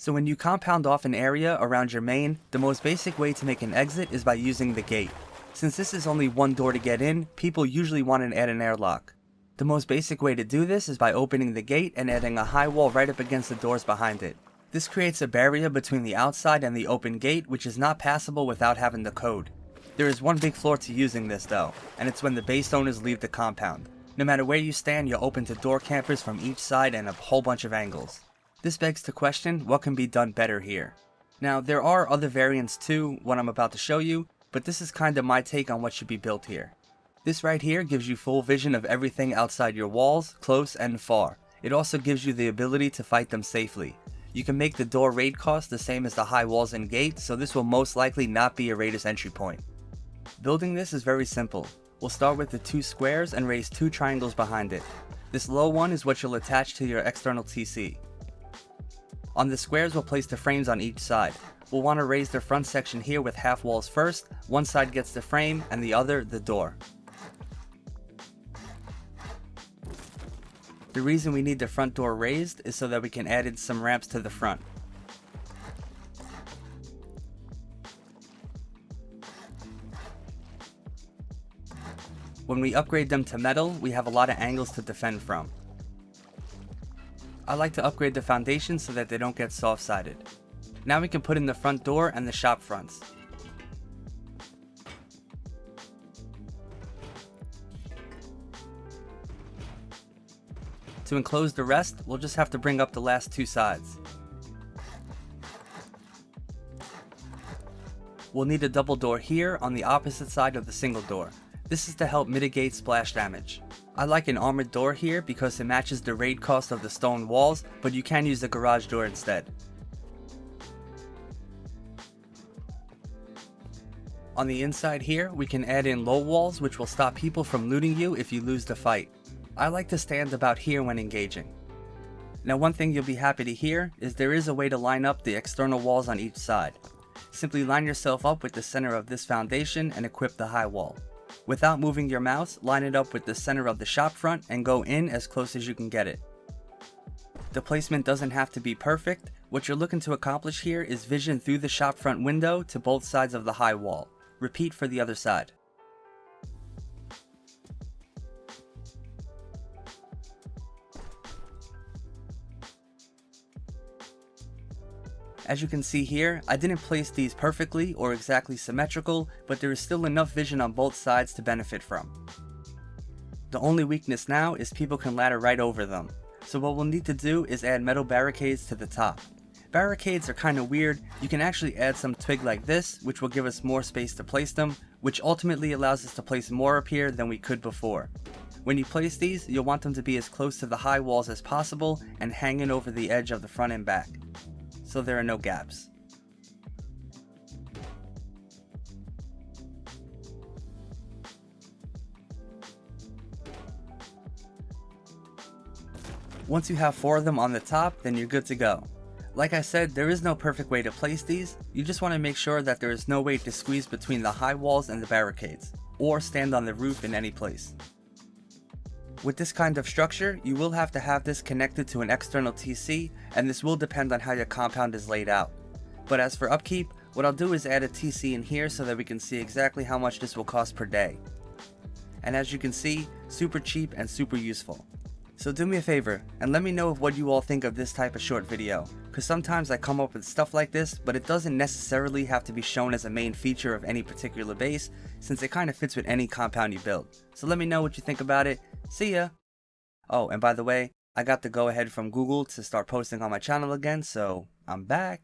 So when you compound off an area around your main, the most basic way to make an exit is by using the gate. Since this is only one door to get in, people usually want to add an airlock. The most basic way to do this is by opening the gate and adding a high wall right up against the doors behind it. This creates a barrier between the outside and the open gate, which is not passable without having the code. There is one big flaw to using this though, and it's when the base owners leave the compound. No matter where you stand, you're open to door campers from each side and a whole bunch of angles. This begs the question, what can be done better here? Now, there are other variants too, what I'm about to show you, but this is kinda my take on what should be built here. This right here gives you full vision of everything outside your walls, close and far. It also gives you the ability to fight them safely. You can make the door raid cost the same as the high walls and gate, so this will most likely not be a raider's entry point. Building this is very simple. We'll start with the two squares and raise two triangles behind it. This low one is what you'll attach to your external TC. On the squares we'll place the frames on each side. We'll want to raise the front section here with half walls first, one side gets the frame and the other the door. The reason we need the front door raised is so that we can add in some ramps to the front. When we upgrade them to metal, we have a lot of angles to defend from. I like to upgrade the foundation so that they don't get soft-sided. Now we can put in the front door and the shop fronts. To enclose the rest, we'll just have to bring up the last two sides. We'll need a double door here on the opposite side of the single door. This is to help mitigate splash damage. I like an armored door here because it matches the raid cost of the stone walls, but you can use the garage door instead. On the inside here, we can add in low walls which will stop people from looting you if you lose the fight. I like to stand about here when engaging. Now one thing you'll be happy to hear is there is a way to line up the external walls on each side. Simply line yourself up with the center of this foundation and equip the high wall. Without moving your mouse, line it up with the center of the shop front and go in as close as you can get it. The placement doesn't have to be perfect. What you're looking to accomplish here is vision through the shop front window to both sides of the high wall. Repeat for the other side. As you can see here, I didn't place these perfectly or exactly symmetrical, but there is still enough vision on both sides to benefit from. The only weakness now is people can ladder right over them, so what we'll need to do is add metal barricades to the top. Barricades are kinda weird. You can actually add some twig like this, which will give us more space to place them, which ultimately allows us to place more up here than we could before. When you place these, you'll want them to be as close to the high walls as possible and hanging over the edge of the front and back, so there are no gaps. Once you have 4 of them on the top, then you're good to go. Like I said, there is no perfect way to place these, you just want to make sure that there is no way to squeeze between the high walls and the barricades, or stand on the roof in any place. With this kind of structure, you will have to have this connected to an external TC, and this will depend on how your compound is laid out. But as for upkeep, what I'll do is add a TC in here so that we can see exactly how much this will cost per day. And as you can see, super cheap and super useful. So do me a favor, and let me know what you all think of this type of short video, because sometimes I come up with stuff like this, but it doesn't necessarily have to be shown as a main feature of any particular base, since it kind of fits with any compound you build. So let me know what you think about it. See ya! Oh, and by the way, I got the go ahead from Google to start posting on my channel again, so I'm back.